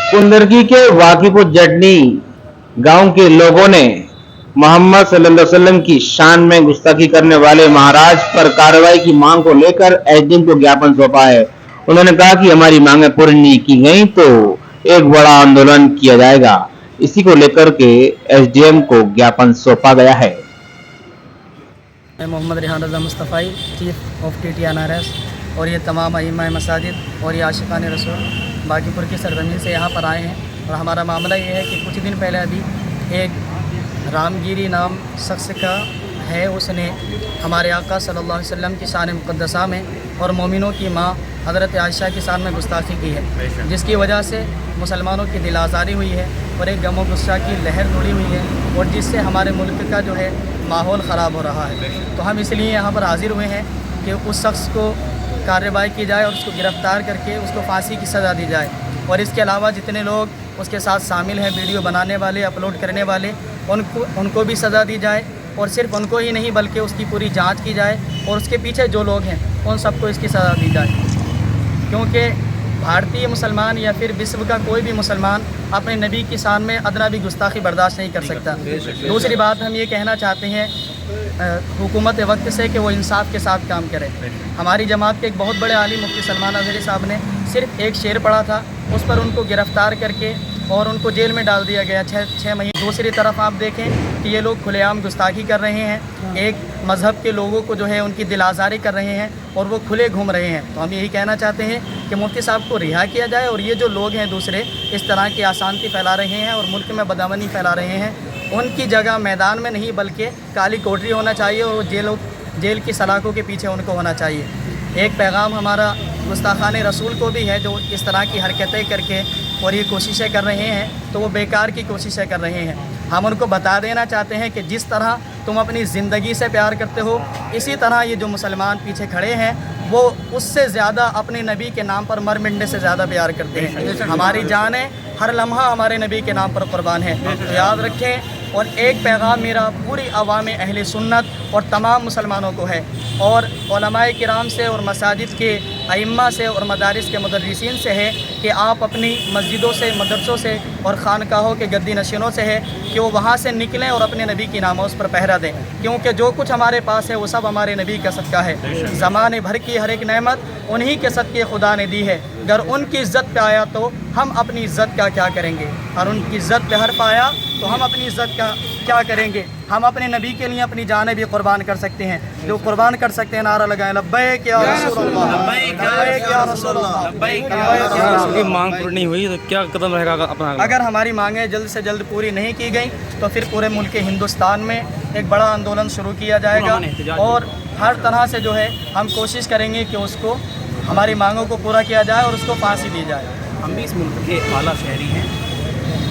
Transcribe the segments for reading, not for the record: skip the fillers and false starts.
कुंदरकी के वाकीपुर जटनी गांव के लोगों ने मोहम्मद सल्लल्लाहु अलैहि वसल्लम की शान में गुस्ताखी करने वाले महाराज पर कार्रवाई की मांग को लेकर एसडीएम को ज्ञापन सौंपा है। उन्होंने कहा कि हमारी मांगें पूरी नहीं की गई तो एक बड़ा आंदोलन किया जाएगा। इसी को लेकर के एसडीएम को ज्ञापन सौंपा गया है। मैं मोहम्मद रेहान रज़ा मुस्तफ़ाई, चीफ ऑफ TTNRS, और ये तमाम अइम्मा मसाजिद और ये आशिकान रसूल बाकीपुर की सरजमीन से यहाँ पर आए हैं। और हमारा मामला ये है कि कुछ दिन पहले अभी एक रामगिरी नाम शख्स का है, उसने हमारे आका सल्लल्लाहु अलैहि वसल्लम की शान मुक़द्दसा में और मोमिनों की माँ हज़रत आयशा की शान में गुस्ताखी की है, जिसकी वजह से मुसलमानों की दिल आज़ारी हुई है और एक गम गुस्सा की लहर दौड़ी हुई है, और जिससे हमारे मुल्क का जो है माहौल ख़राब हो रहा है। तो हम इसलिए यहाँ पर हाज़िर हुए हैं कि उस शख्स को कार्रवाई की जाए और उसको गिरफ़्तार करके उसको फांसी की सज़ा दी जाए। और इसके अलावा जितने लोग उसके साथ शामिल हैं, वीडियो बनाने वाले, अपलोड करने वाले, उनको भी सज़ा दी जाए। और सिर्फ उनको ही नहीं बल्कि उसकी पूरी जांच की जाए और उसके पीछे जो लोग हैं उन सबको इसकी सज़ा दी जाए, क्योंकि भारतीय मुसलमान या फिर विश्व का कोई भी मुसलमान अपने नबी की शान में अदना भी गुस्ताखी बर्दाश्त नहीं कर सकता। दूसरी बात हम ये कहना चाहते हैं हुकूमत वक्त से कि वो इंसाफ के साथ काम करे। हमारी जमात के एक बहुत बड़े आलिम मुफ्ती सलमान अज़हरी साहब ने सिर्फ एक शेर पढ़ा था, उस पर उनको गिरफ़्तार करके और उनको जेल में डाल दिया गया 6 महीने। दूसरी तरफ आप देखें कि ये लोग खुलेआम गुस्ताखी कर रहे हैं, एक मज़हब के लोगों को जो है उनकी दिल आज़ारी कर रहे हैं और वो खुले घूम रहे हैं। तो हम यही कहना चाहते हैं कि मुफ्ती साहब को रिहा किया जाए और ये जो लोग हैं दूसरे इस तरह की अशांति फैला रहे हैं और मुल्क में बदअमनी फैला रहे हैं, उनकी जगह मैदान में नहीं बल्कि काली कोठरी होना चाहिए और जेल की सलाखों के पीछे उनको होना चाहिए। एक पैगाम हमारा गुस्ताखान रसूल को भी है, जो इस तरह की हरकतें करके और ये कोशिशें कर रहे हैं तो वो बेकार की कोशिशें कर रहे हैं। हम उनको बता देना चाहते हैं कि जिस तरह तुम अपनी ज़िंदगी से प्यार करते हो, इसी तरह ये जो मुसलमान पीछे खड़े हैं वो उससे ज़्यादा अपने नबी के नाम पर मर मिटने से ज़्यादा प्यार करते हैं। हमारी जानें हर लम्हा हमारे नबी के नाम पर कुर्बान है। तो याद रखें। और एक पैगाम मेरा पूरी अवाम अहले सुन्नत और तमाम मुसलमानों को है और उलमाए किराम से और मसाजिद के अइम्मा से और मदारिस के मुदर्रिसीन से है कि आप अपनी मस्जिदों से, मदरसों से और खानकाहों के गद्दी नशीनों से है कि वो वहाँ से निकलें और अपने नबी की नामोज़ पर पहरा दें, क्योंकि जो कुछ हमारे पास है वो सब हमारे नबी का सदका है। ज़माने भर की हर एक नेमत उन्हीं के सदके खुदा ने दी है। अगर उनकी इज़्ज़त पे आया तो हम अपनी इज़्ज़त का क्या करेंगे, और उनकी इज़्ज़त पे हर्फ आया तो हम अपनी इज़्ज़त का क्या करेंगे। हम अपने नबी के लिए अपनी जानें भी कुर्बान कर सकते हैं। जो कुर्बान कर सकते हैं नारा लगाएं, लब्बैक या रसूल अल्लाह, लब्बैक या रसूल अल्लाह, लब्बैक या रसूल अल्लाह। अगर मांग पूरी नहीं हुई तो क्या कदम रहेगा अपना? अगर हमारी मांगें जल्द से जल्द पूरी नहीं की गई तो फिर पूरे मुल्क हिंदुस्तान में एक बड़ा आंदोलन शुरू किया जाएगा और हर तरह से जो है हम कोशिश करेंगे कि उसको हमारी मांगों को पूरा किया जाए और उसको फांसी दी जाए। हम भी इस मुल्क के आला शहरी हैं,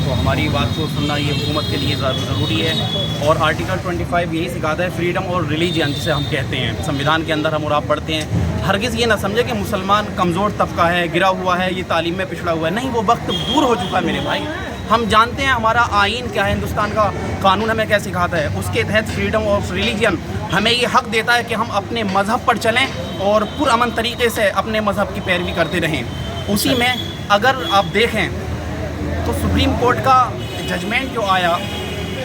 तो हमारी बात को सुनना ये हुकूमत के लिए ज़रूरी है। और आर्टिकल 25 यही सिखाता है, फ्रीडम और रिलीजन जिसे हम कहते हैं, संविधान के अंदर हम और आप पढ़ते हैं। हरगिज़ ये ना समझे कि मुसलमान कमज़ोर तबका है, गिरा हुआ है, ये तालीम में पिछड़ा हुआ है। नहीं, वो वक्त दूर हो चुका है मेरे भाई। हम जानते हैं हमारा आइन क्या है, हिंदुस्तान का कानून हमें क्या सिखाता है। उसके तहत फ्रीडम ऑफ रिलीजन हमें ये हक़ देता है कि हम अपने मज़हब पर चलें और पुरअमन तरीके से अपने मज़हब की पैरवी करते रहें। उसी में अगर आप देखें तो सुप्रीम कोर्ट का जजमेंट जो आया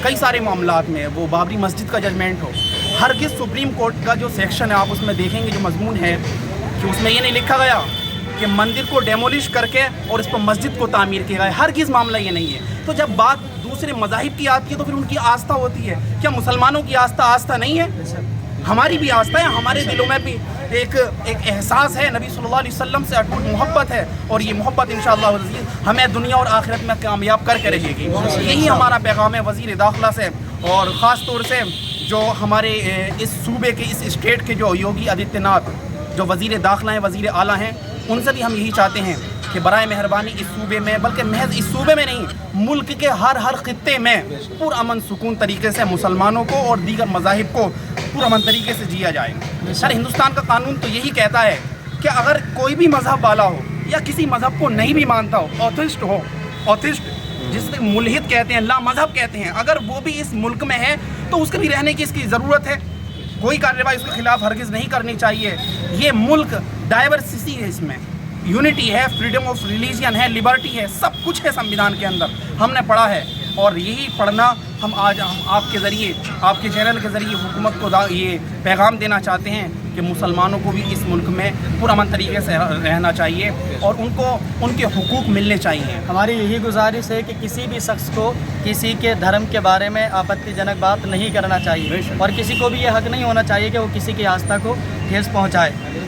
कई सारे मामलात में, वो बाबरी मस्जिद का जजमेंट हो, हरगिज़ सुप्रीम कोर्ट का जो सेक्शन है आप उसमें देखेंगे, जो मजमून है कि उसमें ये नहीं लिखा गया कि मंदिर को डेमोलिश करके और इस पर मस्जिद को तामीर किया गया। हरगिज़ मामला ये नहीं है। तो जब बात दूसरे मज़ाहिब की आती है तो फिर उनकी आस्था होती है। क्या मुसलमानों की आस्था नहीं है? हमारी भी आस्था है, हमारे दिलों में भी एक एहसास है, नबी सल्लल्लाहु अलैहि वसल्लम से अटूट मोहब्बत है और ये मोहब्बत इंशाअल्लाह हमें दुनिया और आखिरत में कामयाब करके रहेगी। यही हमारा पैगाम है वज़ीर दाखिला से, और ख़ास तौर से जो हमारे इस सूबे के, इस स्टेट के जो योगी आदित्यनाथ जो वज़ीर दाखिला हैं, वज़ीर आला हैं, उनसे भी हम यही चाहते हैं कि बराए मेहरबानी इस सूबे में, बल्कि महज इस सूबे में नहीं, मुल्क के हर खित्ते में पुरअमन सुकून तरीके से मुसलमानों को और दीगर मज़ाहिब को पुरअमन तरीके से जिया जाए। सर, हिंदुस्तान का कानून तो यही कहता है कि अगर कोई भी मज़हब वाला हो या किसी मज़हब को नहीं भी मानता हो, ऑथिस्ट जिसे मुल्हिद कहते हैं, ला मज़हब कहते हैं, अगर वो भी इस मुल्क में है तो उसके भी रहने की इसकी ज़रूरत है। कोई कार्रवाई उसके खिलाफ हरगिज़ नहीं करनी चाहिए। ये मुल्क डाइवर्सिटी है, इसमें यूनिटी है, फ्रीडम ऑफ रिलीजन है, लिबर्टी है, सब कुछ है संविधान के अंदर, हमने पढ़ा है। और यही पढ़ना हम आज हम आपके ज़रिए, आपके चैनल के ज़रिए हुकूमत को ये पैगाम देना चाहते हैं कि मुसलमानों को भी इस मुल्क में पुरअमन तरीके से रहना चाहिए और उनको उनके हुकूक मिलने चाहिए। हमारी यही गुजारिश है कि किसी भी शख्स को किसी के धर्म के बारे में आपत्तिजनक बात नहीं करना चाहिए और किसी को भी ये हक नहीं होना चाहिए कि वो किसी की आस्था को ठेस पहुँचाए।